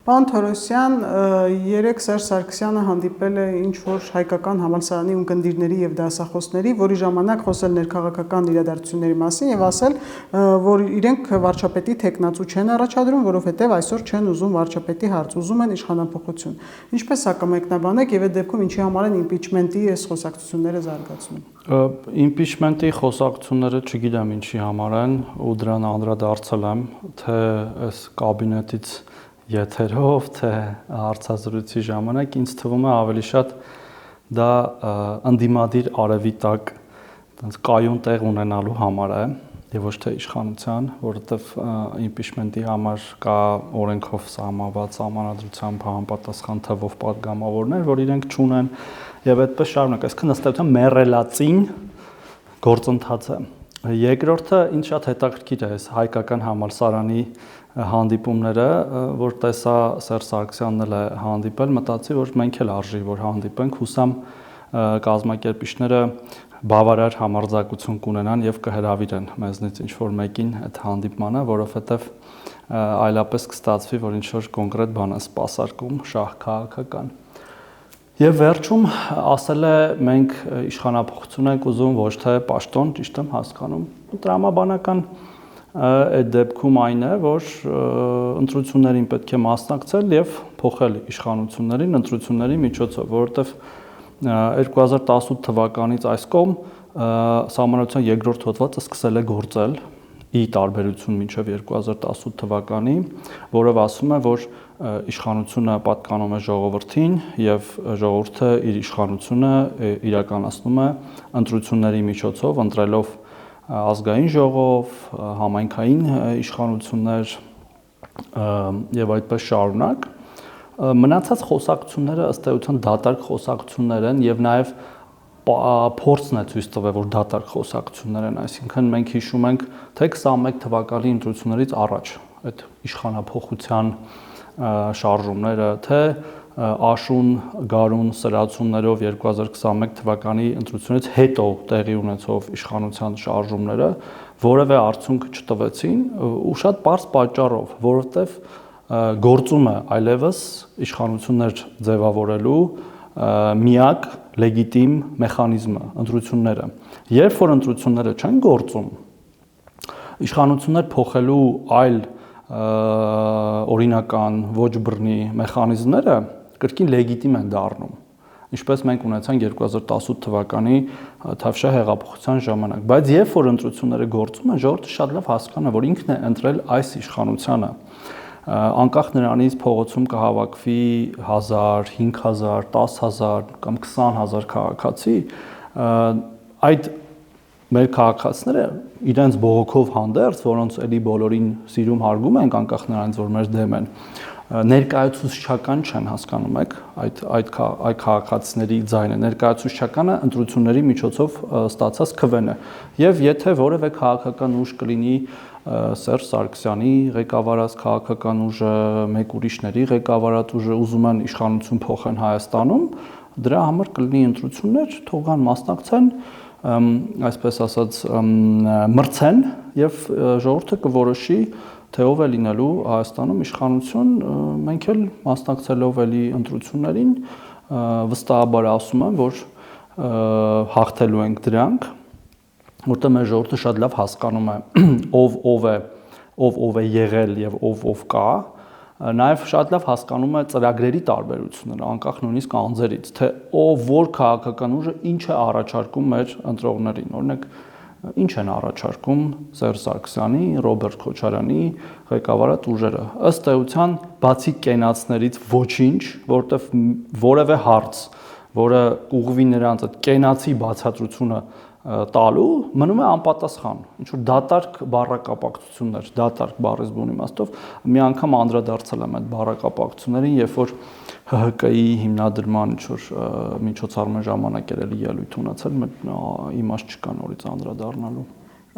Պարոն Թորոսյան, երեք Սերժ Սարգսյանը հանդիպել է ինչ-որ հայկական համալսարանի ունկնդիրների և դասախոսների, որի ժամանակ խոսել ներքաղաքական իրադարձությունների մասին և ասել, որ իրենք վարչապետի թեկնածու չեն առաջադրում, որովհետև այսօր չեն ուզում վարչապետի հարց, ուզում են իշխանափոխություն։ Ինչպես սա կմեկնաբանեք և այդ դեպքում ինչի համար են իմպիչմենտի այս խոսակցությունները զարգացնում։ Իմպիչմենտի խոսակցությունները չգիտեմ ինչի համար են ու դրան անդրադարձել եմ, թե այս կաբինետից եթերով, թե հարցազրույցի ժամանակ ինձ թվում է ավելի շատ դա ընդդիմադիր արևի տակ կայուն տեղ ունենալու համար է եւ ոչ թե իշխանության, որովհետեւ իմպիչմենտի համար կա օրենքով սահմանված համանadrությամբ համապատասխան թվով պատգամավորներ, որ իրենք չունեն եւ այդպես շարունակ, այսինքն ըստ էության մեռելածին գործընթաց է։ Երկրորդը ինչ շատ հետաքրքիր է այս հայկական համալսարանի հանդիպումները, որ տեսա Սերժ Սարգսյանն էլ է հանդիպել, մտածի, որ մենք էլ արժի որ հանդիպենք, հուսամ կազմակերպիչները բավարար համարձակություն կունենան եւ կհրավիրեն մեզնից ինչ որ մեկին այդ հանդիպմանը, որովհետեւ այլապես կստացվի, որ ինչ որ կոնկրետ բան է սպասարկում շահ քաղաքական։ Եվ վերջում ասել է մենք իշխանափոխություն ենք ուզում, ոչ թե պաշտոն, ճիշտ եմ հասկանում։ Տրամաբանական այդ դեպքում այն է, որ ընտրություններին պետք է մասնակցել եւ փոխել իշխանություններին ընտրությունների միջոցով, որովհետեւ 2018 թվականից այս կողմ Սահմանադրության երկրորդ հոդվածը սկսել է գործել ի տարբերություն մինչև 2018 թվականի, որով ասում է, որ իշխանությունը պատկանում է ժողովրդին եւ ժողովուրդը իր իշխանությունը իրականացնում է ընտրությունների միջոցով, ընտրելով ազգային ժողով, համայնքային իշխանություններ եւ այդպես շարունակ։ Մնացած խոսակցությունները ըստ էության դատարկ խոսակցություններ են եւ նաեւ փորձն է ցույց տվել, որ դատարկ խոսակցություններ են, այսինքն մենք հիշում ենք թե 21 թվականի ընտրություններից առաջ այդ իշխանափոխության շարժումները, թե աշուն, գարուն սրացումներով 2021 թվականի ընտրությունից հետո տեղի ունեցող իշխանության շարժումները որևէ արդյունք չտվեցին ու շատ պարզ պատճառով, որովհետև գործում է այլևս իշխանություններ ձևավորելու միակ լեգիտիմ մեխանիզմը ընտրությունները։ Երբ որ ընտրությունները չեն գործում, իշխանություններ փոխելու այլ օրինական ոչ բռնի մեխանիզմները կրկին լեգիտիմ են դառնում, ինչպես մենք ունեցանք 2018 թվականի Թավշյա հեղափոխության ժամանակ, բայց երբ որ ընտրությունները գործում են, ժողովուրդը շատ լավ հասկանա, որ ինքն է ընտրել այս իշխանությանը, անկախ նրանից փողոցում կհավաքվի 1000, 5000, 10000 կամ 20000 քաղաքացի, այդ մեր քաղաքացիները իրենց բողոքով հանդերձ, որոնց էլի բոլորին սիրում հարգում ենք, անկախ նրանից, որ մեր դեմ են, ներկայացուցչական չեն, հասկանում եք, այդ քաղաքացիների ձայնը, ներկայացուցչականը ընտրությունների միջոցով ստացած քվեն է, եւ եթե որևէ քաղաքական ուժ կլինի Սերժ Սարգսյանի ղեկավարած քաղաքական ուժը, մեկ ուրիշների ղեկավարած ուժը ուզում են իշխանություն փոխեն Հայաստանում, դրա համար կլինի ընտրություններ, թողան մասնակցեն, այսպես ասած մրցեն եւ ժողովուրդը կորոշի թե ով է լինելու Հայաստանում իշխանություն, մենք էլ մասնակցելով էլի ընտրություններին վստահաբար ասում եմ, որ հաղթելու ենք դրանք, որտեղ մեր ժողովուրդը շատ լավ հասկանում է ով է եղել եւ ով կա, նաեւ շատ լավ հասկանում է ծրագրերի տարբերությունները, անկախ նույնիսկ անձերից, թե որ քաղաքական ուժը ինչ է առաջարկում մեր ընտրողներին, օրինակ ինչ են առաջարկում Սերժ Սարգսյանի, Ռոբերտ Քոչարյանի ղեկավարած ուժերը։ Ըստ էության, բացի կենացներից ոչինչ, որտեվ որևէ հարց, որը ուղղվի նրանց այդ կենացի բացատրությունը տալու, մնում է անպատասխան։ Ինչ որ դատարկ բառակապակցություններ, դատարկ բառից բուն իմաստով մի անգամ անդրադարձել եմ այդ բառակապակցություններին, երբ որ ՀՀԿ-ի հիմնադրման ինչ որ միջոցառման ժամանակ էր ելույթ ունեցել, իմաստ չկա նորից անդրադառնալու։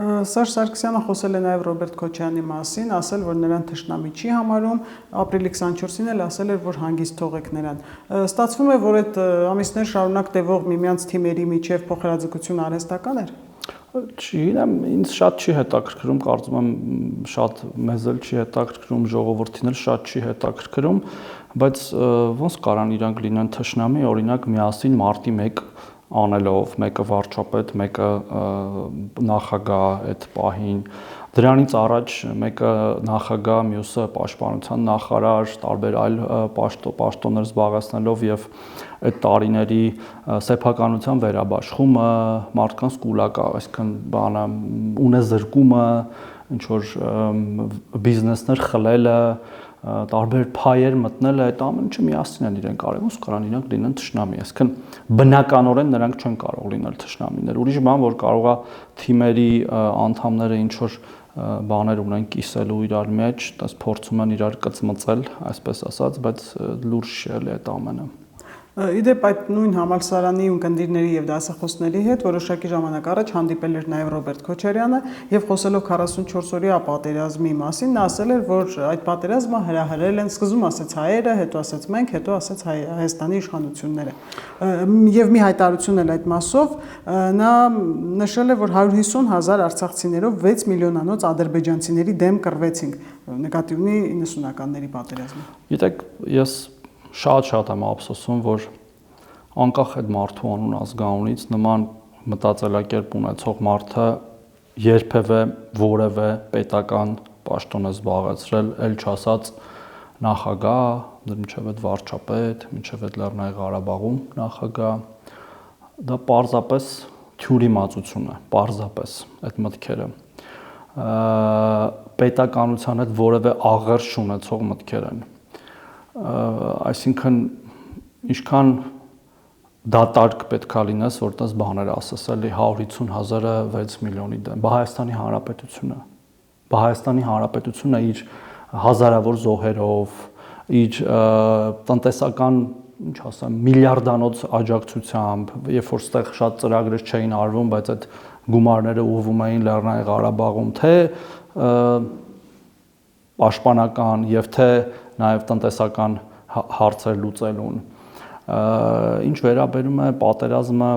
Սերժ Սարգսյանը խոսել է նաև Ռոբերտ Քոչարյանի մասին, ասել, որ նրան թշնամի չի համարում, ապրիլի 24-ին էլ ասել էր, որ հանգիստ թողեք նրան։ Ստացվում է, որ այդ ամիսներ շարունակ տևող միմյանց թիմերի միջև փոխհրաձգություն արհեստական էր։ Չգիտեմ, ինձ շատ չի հետաքրքրում, կարծում եմ շատ մեզ էլ չի հետաքրքրում, ժողովրդին էլ շատ չի հետաքրքրում, բայց ոնց կարան իրանք լինեն թշնամի, օրինակ միասին մարտի 1 անելով, մեկը վարչապետ, մեկը նախագահ այդ պահին, դրանից առաջ մեկը նախագահ, մյուսը պաշտպանության նախարար, տարբեր այլ պաշտոններ զբաղեցնելով եւ այդ տարիների սեփականության վերաբաշխումը, մարդկանց կուլակա, այսինքն բանը ունեզրկումը, ինչ որ բիզնեսներ խլելը, տարբեր փայեր մտնելը, այդ ամենը միասին են իրենք արել, ոնց կարան իրանք լինեն թշնամի, այսինքն բնականորեն նրանք չեն կարող լինել թշնամիներ։ Ուրիշ բան, որ կարող է թիմերի անդամները ինչ որ բաներ ունեն կիսելու իրար մեջ, դες փորձում են իրար կծմծել, այսպես ասած, բայց լուրջ չի էլի այդ ամենը։ Իդեպ այդ նույն համալսարանի ունկնդիրների եւ դասախոսների հետ որոշակի ժամանակ առաջ հանդիպել էր նաեւ Ռոբերտ Քոչարյանը եւ խոսելով 44-օրյա պատերազմի մասին նա ասել էր, որ այդ պատերազմը հրահրել են, սկզբում ասեց հայերը, հետո ասեց մենք, հետո ասեց Հայաստանի իշխանությունները։ Եվ մի հայտարարություն էլ այդ մասով նա նշել է, որ 150,000 արցախցիներով 6 միլիոնանոց ադրբեջանցիների դեմ կռվեցինք, նկատի ունի 90-ականների պատերազմը։ Գիտեք, ես շատ եմ ափսոսում, որ անկախ այդ մարդու անուն ազգանունից նման մտածելակերպ ունեցող մարդը երբևէ որևէ պետական պաշտոն է զբաղեցրել, ել չասած նախագահ, մինչև այդ վարչապետ, մինչև այդ Լեռնային Ղարաբաղում նախագահ, դա պարզապես թյուրիմացություն է, պարզապես այդ մտքերը։ Պետականության հետ որևէ աղերս չունեցող մտքեր են։ Այսինքն ինչքան դատարկ պետքա լինես, որ տես բաներ ասես, էլի 150,000-ը 6 միլիոնի դեմ։ Հայաստանի Հանրապետությունը իր հազարավոր զոհերով, իր տնտեսական, ինչ ասեմ, միլիարդանոց աջակցությամբ, երբ որ ստեղ շատ ծրագրեր չէին արվում, բայց այդ գումարները ուղղվում էին Լեռնային Ղարաբաղում, թե պաշտպանական եւ թե նաեւ տնտեսական հարցեր լուծելուն։ Ինչ վերաբերում է պատերազմը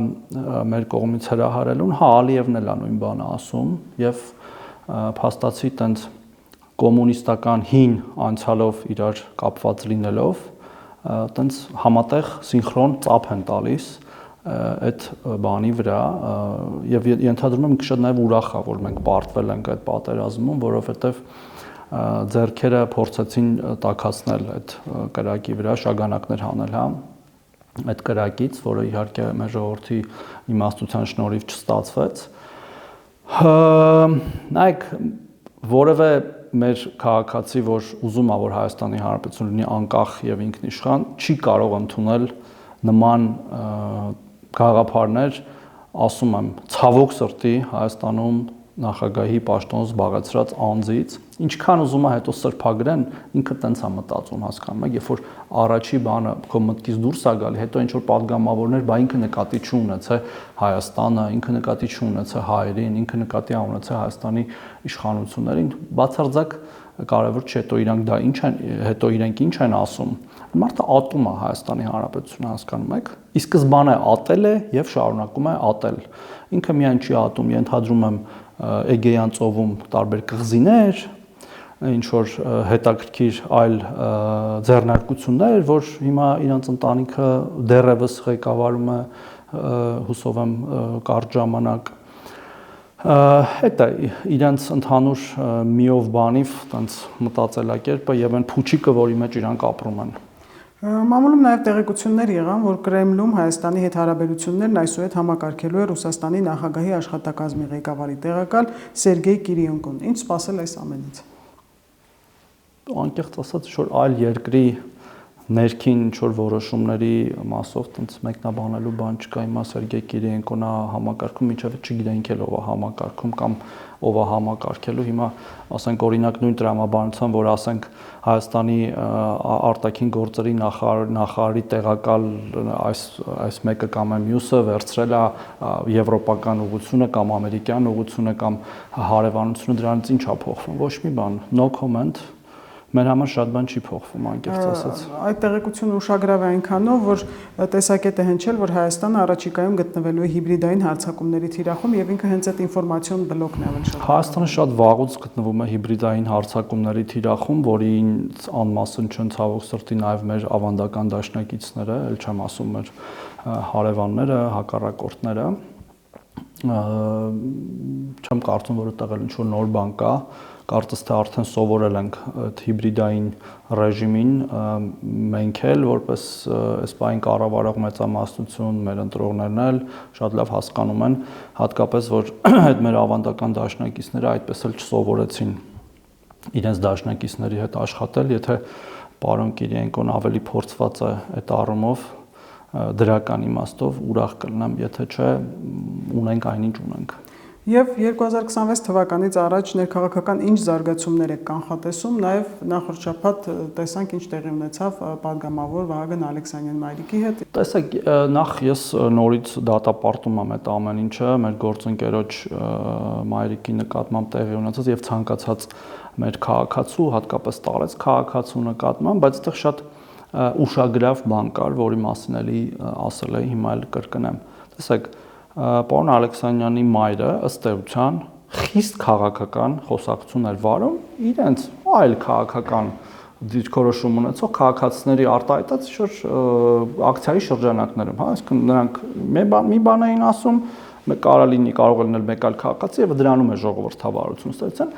մեր կողմից հրահարելուն, հա Ալիևն էլ է նույն բանը ասում եւ փաստացի տենց կոմունիստական հին անցյալով իրար կապված լինելով, տենց համատեղ սինխրոն ծափ են տալիս այդ բանի վրա եւ ենթադրում եմ ինքը նաեւ ուրախ է, որ մենք պարտվել ենք այդ պատերազմում, որովհետեւ ձեռքերը փորձեցին տաքացնել այդ կրակի վրա, շագանակներ հանել, հա, այդ կրակից, որը իհարկե մեր ժողովրդի իմաստության շնորհիվ չստացվեց։ Նայեք, որևէ մեր քաղաքացի, որ ուզում է, որ Հայաստանի Հանրապետություն լինի անկախ եւ ինքնիշխան, չի կարող ընդունել նման գաղափարներ, ասում եմ, ցավոք սրտի Հայաստանում նախագահի պաշտոն զբաղեցրած անձից, ինչքան ուզում է հետո սրբագրեն, ինքը տենց է մտածում, հասկանում եք, երբ որ առաջի բանը քո մտքից դուրս է գալի, հետո ինչ որ падգամավորներ, բա ինքը նկատի չունեցե Հայաստանը, ինքը նկատի չունեցե հայերին, ինքը նկատի ունեցե Հայաստանի իշխանություններին, բացարձակ կարևոր չէ, հետո իրանք դա ինչ են, հետո իրենք ինչ են ասում։ Մարդը ատում է Հայաստանի Հանրապետությունը, հասկանում եք, ի սկզբանե ատել է եւ շարունակում է ատել։ Ինքը միայն չի ատում, ենթադրում եմ Էգեյան ծովում տարբեր կղզիներ, ինչ որ հետաքրքիր այլ ձեռնարկություններ, որ հիմա իրանց ընտանիքը դեռևս ղեկավարում է, հուսով եմ կարճ ժամանակ։ Դա իրանց ընդհանուր միով բանիվ տենց մտածելակերպը եւ այն փուչիկը, որի մեջ իրանք ապրում են։ Մամուլում նաև տեղեկություններ եղան, որ Կրեմլում Հայաստանի հետ հարաբերություններն այսուհետ համակարգելու է Ռուսաստանի նախագահի աշխատակազմի ղեկավարի տեղակալ Սերգեյ Կիրիենկոն։ Ինչ սպասել այս ամենից։ Անկեղծ ասած, որ այլ երկրի ներքին ինչ-որ որոշումների մասով տենց մեկնաբանելու բան չկա, հիմա Սերգեյ Կիրիենկոն է համակարգում, ինչեւ չգիտենք էլ ով է համակարգում կամ ով է համակարգելու, հիմա ասենք օրինակ նույն տրամաբանության, որ ասենք Հայաստանի արտաքին գործերի նախարարի տեղակալ այս մեկը կամ մյուսը վերցրել է եվրոպական ուղղությունը կամ ամերիկյան ուղղությունը կամ հարևանությունը, դրանից ինչ է փոխվում, ոչ մի բան, no comment, Մեր համար շատ բան չի փոխվում, անկեղծ ասած։ Այդ տեղեկությունը ուշագրավ է այնքանով, որ տեսակետ է հնչել, որ Հայաստանը առաջիկայում գտնվելու է հիբրիդային հարձակումների թիրախում եւ ինքը հենց այդ ինֆորմացիոն բլոկն է ավելի շատ։ Հայաստանը շատ վաղուց գտնվում է հիբրիդային հարձակումների թիրախում, որին անմասն չեն ցավոք սրտի նաեւ մեր ավանդական դաշնակիցները, ել չեմ ասում մեր հարևանները, հակառակորդները։ Չեմ կարծում, որ այդտեղ ինչ-որ նոր բան կա, կարծես թե արդեն սովորել ենք այդ հիբրիդային ռեժիմին, մենք էլ որպես այս բային կառավարող մեծամասնություն, մեր ընտրողներն էլ շատ լավ հասկանում են, հատկապես որ այդ մեր ավանդական դաշնակիցները այդպես էլ չսովորեցին իրենց դաշնակիցների հետ աշխատել, եթե պարոն Կիրիենկոն ավելի փորձված է այդ առումով դրական իմաստով ուրախ կլինեմ, եթե չէ ունենք այնինչ ունենք։ Եվ 2026 թվականից առաջ ներքաղաքական ինչ զարգացումներ եք կանխատեսում, նաև նախորդ շաբաթ տեսանք ինչ տեղի ունեցավ падգամավոր Վահագն Ալեքսանյան Մայրիկի հետ։ Տեսեք, նախ ես նորից դատապարտում եմ այդ ամեն ինչը, մեր գործընկերոջ Մայրիկի նկատմամբ տեղի ունեցած եւ ցանկացած մեր քաղաքացու, հատկապես տարեց քաղաքացու նկատմամբ, բայց այդտեղ շատ ուշագրավ բան կար, որի մասին էլի ասել էի, հիմա էլ կրկնեմ։ Տեսեք, պարոն Ալեքսանյանի մայրը ըստ էության խիստ քաղաքական խոսակցություն էր վարում իրենց այլ քաղաքական դիրքորոշում ունեցող քաղաքացիների արտահայտած ինչ-որ ակցիայի շրջանակներում, հա, այսինքն նրանք մի բան էին ասում, կարող է լինել մեկ այլ քաղաքացի եւ դրանում է ժողովրդավարություն ստեղծեն։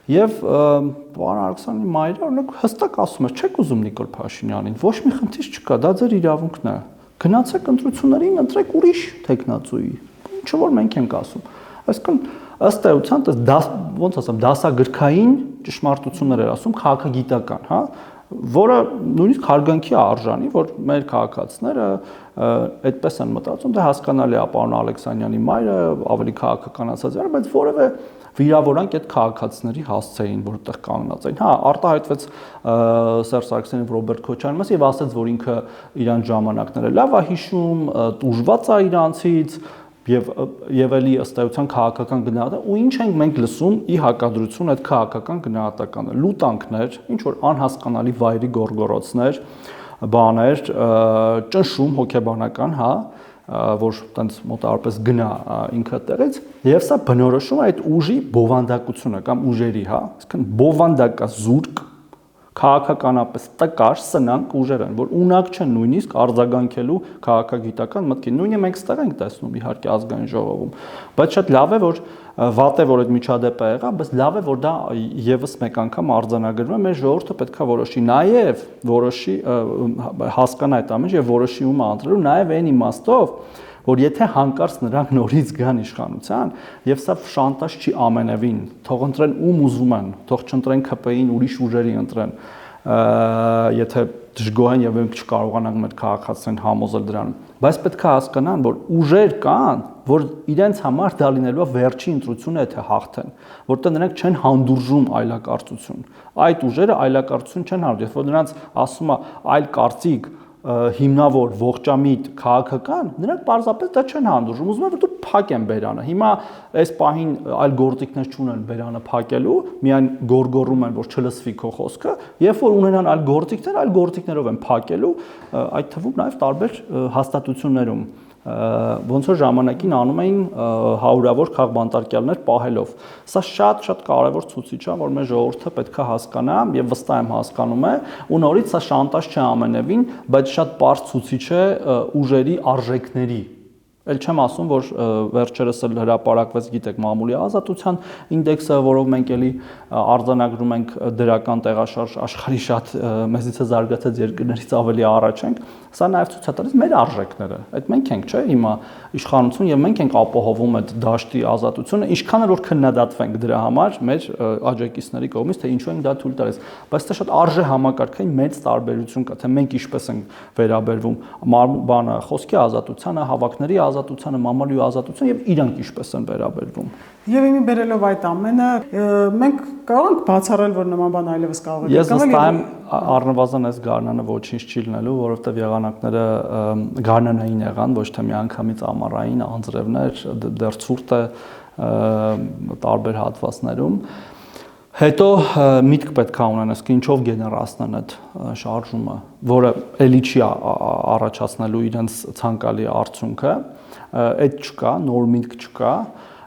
Եվ պարոն Ալեքսանյանի մայրը օրինակ հստակ ասում է, չեք ուզում Նիկոլ Փաշինյանին, ոչ մի խնդիր չկա, դա ձեր իրավունքն է։ Գնացեք ընտրություններին, ընտրեք ուրիշ տեխնացուի, ինչը որ մենք ենք ասում։ Այսինքն ըստ էության ոնց ասեմ, դասագրքային ճշմարտություններ էր ասում, քաղաքագիտական, հա, որը նույնիսկ հարգանքի է արժանի, որ մեր քաղաքացիները այդպես են մտածում, դա հասկանալի է, պարոն Ալեքսանյանի մայրը ավելի քաղաքականացած էր, բայց որևէ վիրավորանք այդ քաղաքացիների հասցեին, որ այդտեղ կանգնած էին։ Հա, արտահայտվեց Սերժ Սարգսյանը Ռոբերտ Քոչարյանի մաս եւ ասաց, որ ինքը իրան ժամանակները լավ է հիշում, տուժված է իրանցից եւ էլի ըստ էության քաղաքական գնահատական ու ինչ ենք մենք լսում ի հակադրություն այդ քաղաքական գնահատականը լուտանքներ, ինչ որ անհասկանալի վայրի գորգորոցներ, բաներ, ճնշում հոգեբանական, հա, որ տենց մոտավորապես գնա ինքը տեղից եւ սա բնորոշում է այդ ուժի բովանդակությունը կամ ուժերի, հա, այսինքն բովանդակա զուրկ քաղաքականապես տկար սնանկ ուժեր են, որ ունակ չեն նույնիսկ արձագանքելու քաղաքագիտական մտքին։ Նույնը մենք ստեղ ենք տեսնում իհարկե ազգային ժողովում, բայց շատ լավ է, որ վատ է, որ այդ միջադեպը եղավ, բայց լավ է, որ դա եւս մեկ անգամ արձանագրվում է, մեր ժողովուրդը պետք է որոշի, նաեւ որոշի հասկանա այդ ամենը եւ որոշի ում ընտրելու, նաեւ այն իմաստով, որ եթե հանկարծ նրանք նորից գան իշխանության, եւ սա շանտաժ չի ամենևին, թող ընտրեն ում ուզում են, թող չընտրեն ԿՊ-ին, ուրիշ ուժերի ընտրեն, եթե դժգոհ են եւ մենք չկարողանանք մեր քաղաքացիներին համոզել դրանում, բայց պետք է հասկանան, որ ուժեր կան, որ իրենց համար դա լինելու է վերջի ընտրությունը, եթե հաղթեն, որտեղ նրանք չեն հանդուրժում այլակարծություն։ Այդ ուժերը այլակարծություն չեն հանդուրժում, որ նրանց ասում է այլ կարծիք հիմնավոր ողջամիտ քաղաքական, նրանք պարզապես դա չեն հանդուրժում, ուզում են որ դու փակեն բերանը։ Հիմա այս պահին այլ գործիքներ չունեն բերանը փակելու, միայն գորգորում են, որ չլսվի քո խոսքը, երբ որ ունենան այլ գործիքներով են փակելու, այդ թվում նաև տարբեր հաստատություններում ոնց որ ժամանակին անում էին հարյուրավոր քաղբանտարկյալներ պահելով։ Սա շատ կարևոր ցուցիչ է, որ մեր ժողովուրդը պետք է հասկանա եւ վստահ եմ հասկանում է, ու նորից սա շանտաժ չէ ամենևին, բայց շատ པարզ ցուցիչ է ուժերի արժեքների։ Էլ չեմ ասում, որ վերջերս էլ հրապարակվեց, գիտեք, մամուլի ազատության ինդեքսը, որով մենք էլի արձանագրում ենք դրական տեղաշարժ աշխարհի շատ մեզից զարգացած երկրներից ավելի առաջ ենք, սա նաև ցույց է տալիս մեր արժեքները։ Այդ մենք ենք, չէ՞, հիմա իշխանություն եւ մենք ենք ապահովում այդ դաշտի ազատությունը, ինչքան էլ որ քննադատվենք դրա համար մեր աջակիցների կողմից, թե ինչու ենք դա թույլ տալիս, բայց դա շատ արժե համակարգային մեծ տարբերություն կա, թե մենք ինչպես ենք վերաբերվում բանը խոսքի ազատությանը, հավաքների ազատությանը, մամուլի ազատությանը եւ իրանք ինչպես են վերաբերվում։ Եվ իմի բերելով այդ ամենը, մենք կարող ենք բացառել, որ նման բան այլևս կարող է Ես վստահ եմ առնվազն այս գարնանը ոչինչ չի լինելու, որովհետեւ եղանակները գարնանային եղան, ոչ թե միանգամից ամառային, անձրևներ, դեռ ցուրտ է տարբեր հատվածներում։ Հետո միտք պետք է ունեն, ասենք ինչով գեներացնեն այդ շարժումը, որը էլի չի առաջացնելու իրենց ցանկալի արդյունքը, այդ չկա, նոր միտք չկա,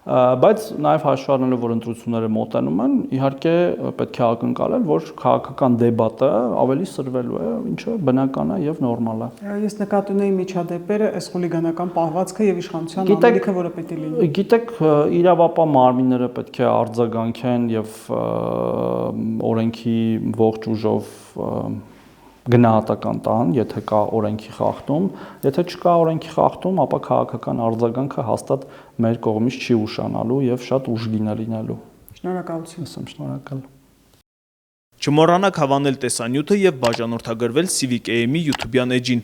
բայց նաև հաշվի առնելով, որ ընտրությունները մոտենում են, իհարկե պետք է ակնկալել, որ քաղաքական դեբատը ավելի սրվելու է, ինչը բնական է եւ նորմալ է։ Ես նկատի ունեի միջադեպերը, այս խուլիգանական պահվածքը եւ իշխանության անելիքը, որը պետք է լինի։ Գիտեք, իրավապահ մարմինները պետք է արձագանքեն եւ օրենքի ողջ ուժով գնահատական տան, եթե կա օրենքի խախտում, եթե չկա օրենքի խախտում, ապա քաղաքական արձագանքը հաստատ մեր կողմից չի ուշանալու եւ շատ ուժգին է լինելու։ Շնորհակալություն։ Ասեմ շնորհակալ։ Չմոռանաք հավանել տեսանյութը եւ բաժանորդագրվել Civic AM-ի YouTube-յան էջին։